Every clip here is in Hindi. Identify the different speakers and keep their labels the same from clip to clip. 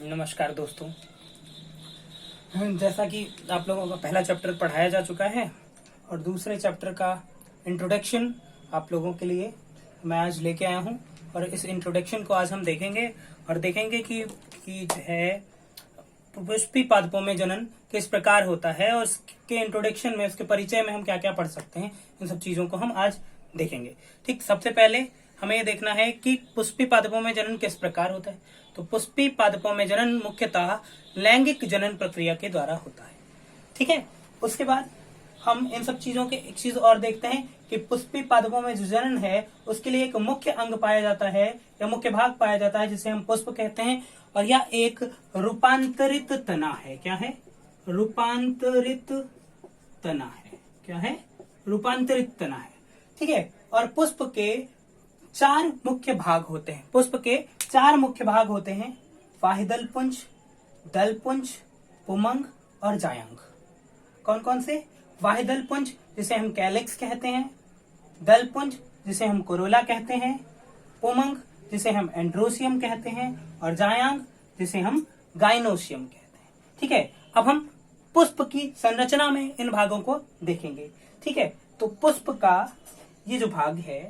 Speaker 1: नमस्कार दोस्तों। जैसा कि आप लोगों का पहला चैप्टर पढ़ाया जा चुका है और दूसरे चैप्टर का इंट्रोडक्शन आप लोगों के लिए मैं आज लेके आया हूं। और इस इंट्रोडक्शन को आज हम देखेंगे और देखेंगे कि जो है पुष्पी पादपों में जनन किस प्रकार होता है और उसके इंट्रोडक्शन में, उसके परिचय में हम क्या क्या पढ़ सकते हैं, इन सब चीजों को हम आज देखेंगे। ठीक, सबसे पहले हमें ये देखना है कि पुष्पी पादपों में जनन किस प्रकार होता है। तो पुष्पी पादपों में जनन मुख्यतः लैंगिक जनन प्रक्रिया के द्वारा होता है। ठीक है, उसके बाद हम इन सब चीजों के एक चीज और देखते हैं कि पुष्पी पादपों में जो जनन है उसके लिए एक मुख्य अंग पाया जाता है या मुख्य भाग पाया जाता है जिसे हम पुष्प कहते हैं, और यह एक रूपांतरित तना है। क्या है? रूपांतरित तना है। क्या है? रूपांतरित तना है। ठीक है, और पुष्प के चार मुख्य भाग होते हैं। पुष्प के चार मुख्य भाग होते हैं: वाहिदल पुंज, दल पुंज, पुमंग और जायांग। कौन कौन से? वाहिदल पुंज जिसे हम कैलिक्स कहते हैं, दल पुंज जिसे हम कोरोला कहते हैं, पुमंग जिसे हम एंड्रोसियम कहते हैं, और जायांग जिसे हम गाइनोसियम कहते हैं। ठीक है, अब हम पुष्प की संरचना में इन भागों को देखेंगे। ठीक है, तो पुष्प का ये जो भाग है,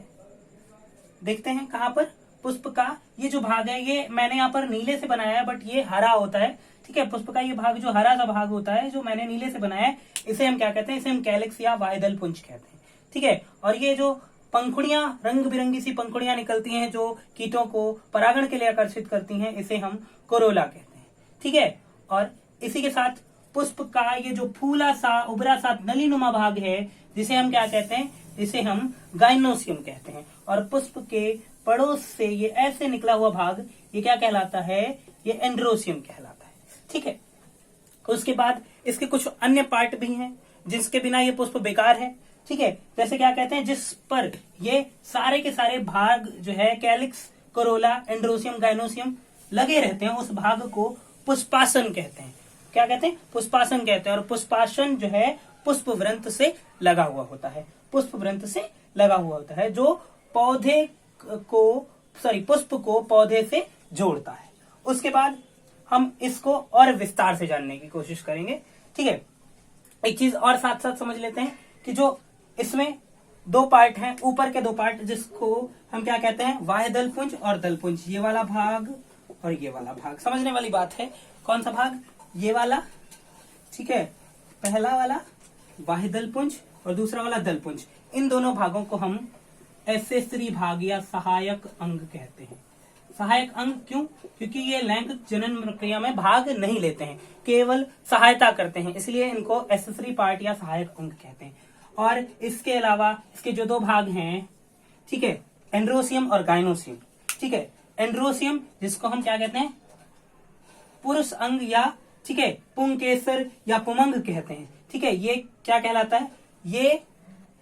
Speaker 1: देखते हैं कहां पर। पुष्प का ये जो भाग है, ये मैंने यहाँ पर नीले से बनाया है बट ये हरा होता है। ठीक है, पुष्प का ये भाग जो हरा सा भाग होता है जो मैंने नीले से बनाया है, इसे हम क्या कहते हैं? इसे हम कैलिक्स या वाहिदल पुंज कहते हैं। ठीक है, और ये जो पंखुड़ियां, रंग बिरंगी सी पंखुड़ियां निकलती हैं जो कीटों को परागण के लिए आकर्षित करती हैं, इसे हम कोरोला कहते हैं। ठीक है, और इसी के साथ पुष्प का ये जो फूला सा उभरा सा नलीनुमा भाग है, जिसे हम क्या कहते हैं? इसे हम गाइनोसियम कहते हैं। और पुष्प के पड़ोस से ये ऐसे निकला हुआ भाग, ये क्या कहलाता है? ये एंड्रोसियम कहलाता है। ठीक है, उसके बाद इसके कुछ अन्य पार्ट भी हैं जिसके बिना ये पुष्प बेकार है। ठीक है, जैसे क्या कहते हैं? जिस पर ये सारे के सारे भाग जो है कैलिक्स, कोरोला, एंड्रोसियम, गाइनोसियम लगे रहते हैं, उस भाग को पुष्पासन कहते हैं। क्या कहते हैं? पुष्पासन कहते हैं। और पुष्पासन जो है पुष्प वृंत से लगा हुआ होता है। पुष्प वृंत से लगा हुआ होता है जो पौधे को पुष्प को पौधे से जोड़ता है। उसके बाद हम इसको और विस्तार से जानने की कोशिश करेंगे। ठीक है, एक चीज और साथ साथ समझ लेते हैं कि जो इसमें दो पार्ट हैं, ऊपर के दो पार्ट, जिसको हम क्या कहते हैं? वाहिदल पुंज और दल पुंज। ये वाला भाग और ये वाला भाग। समझने वाली बात है। कौन सा भाग? ये वाला। ठीक है, पहला वाला वाहिदल पुंज और दूसरा वाला दल पुंज। इन दोनों भागों को हम एक्सेसरी भाग या सहायक अंग कहते हैं। सहायक अंग क्यों? क्योंकि ये लैंगिक जनन प्रक्रिया में भाग नहीं लेते हैं, केवल सहायता करते हैं, इसलिए इनको एक्सेसरी पार्ट या सहायक अंग कहते हैं। और इसके अलावा इसके जो दो भाग हैं, ठीक है, एंड्रोसियम और गाइनोसियम। ठीक है, एंड्रोसियम जिसको हम क्या कहते हैं? पुरुष अंग या, ठीक है, पुंकेसर या पुमंग कहते हैं। ठीक है, ये क्या कहलाता है? ये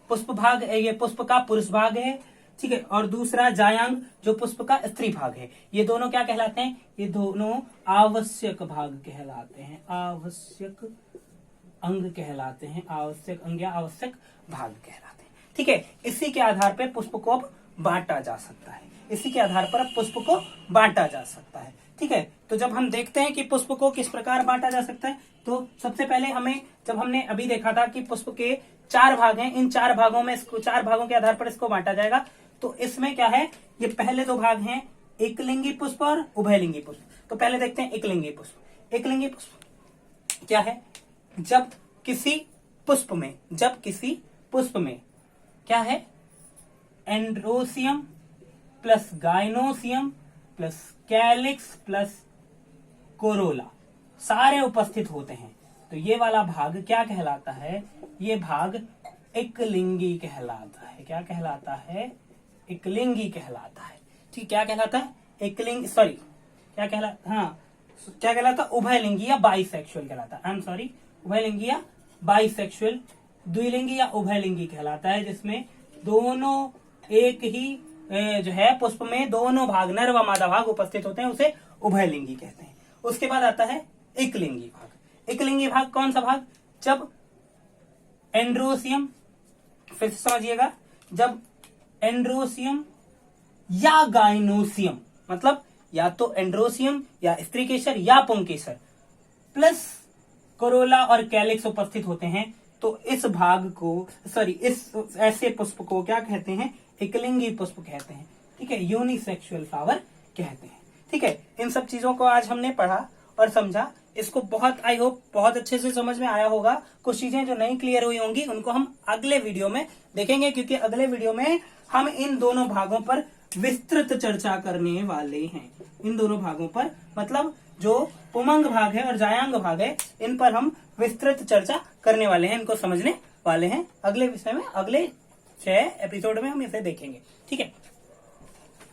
Speaker 1: पुष्प भाग, ये पुष्प का पुरुष भाग है। ठीक है, और दूसरा जायांग जो पुष्प का स्त्री भाग है। ये दोनों क्या कहलाते हैं? ये दोनों आवश्यक भाग कहलाते हैं। आवश्यक अंग कहलाते हैं। आवश्यक अंग या आवश्यक भाग कहलाते हैं। ठीक है, इसी के आधार पर पुष्प को अब बांटा जा सकता है। इसी के आधार पर अब पुष्प को बांटा जा सकता है। ठीक है, तो जब हम देखते हैं कि पुष्प को किस प्रकार बांटा जा सकता है, तो सबसे पहले हमें, जब हमने अभी देखा था कि पुष्प के चार भाग हैं, इन चार भागों में इसको, चार भागों के आधार पर इसको बांटा जाएगा। तो इसमें क्या है? ये पहले दो भाग हैं, एकलिंगी पुष्प और उभयलिंगी पुष्प। तो पहले देखते हैं एकलिंगी पुष्प। एकलिंगी पुष्प क्या है? जब किसी पुष्प में क्या है? Androecium plus gynoecium plus calyx plus Corolla सारे उपस्थित होते हैं, तो ये वाला भाग क्या कहलाता है? ये भाग एकलिंगी कहलाता है। क्या कहलाता है? एकलिंगी कहलाता है। ठीक, क्या कहलाता है? एकलिंगी, सॉरी, क्या कहलाता? हाँ, क्या कहलाता? उभयलिंगी या बाइसेक्सुअल कहलाता है। आई एम सॉरी, उभयलिंगी या बाइसेक्सुअल, द्विलिंगी या उभयलिंगी कहलाता है, जिसमें दोनों एक ही जो है पुष्प में दोनों भाग, नर व मादा भाग उपस्थित होते हैं, उसे उभयलिंगी कहते हैं। उसके बाद आता है एकलिंगी भाग। एकलिंगी भाग कौन सा भाग? जब एंड्रोसियम, फिर से समझिएगा, जब एंड्रोसियम या गाइनोसियम, मतलब या तो एंड्रोसियम या स्त्रीकेसर या पुंकेसर प्लस कोरोला और कैलिक्स उपस्थित होते हैं, तो इस भाग को इस ऐसे पुष्प को क्या कहते हैं? एकलिंगी पुष्प कहते हैं। ठीक है, यूनिसेक्सुअल फ्लावर कहते हैं। ठीक है, इन सब चीजों को आज हमने पढ़ा और समझा। इसको बहुत आई होप बहुत अच्छे से समझ में आया होगा। कुछ चीजें जो नहीं क्लियर हुई होंगी उनको हम अगले वीडियो में देखेंगे, क्योंकि अगले वीडियो में हम इन दोनों भागों पर विस्तृत चर्चा करने वाले हैं। इन दोनों भागों पर मतलब जो पुमंग भाग है और जायांग भाग है, इन पर हम विस्तृत चर्चा करने वाले हैं, इनको समझने वाले हैं। अगले विषय में, अगले 6 एपिसोड में हम इसे देखेंगे। ठीक है।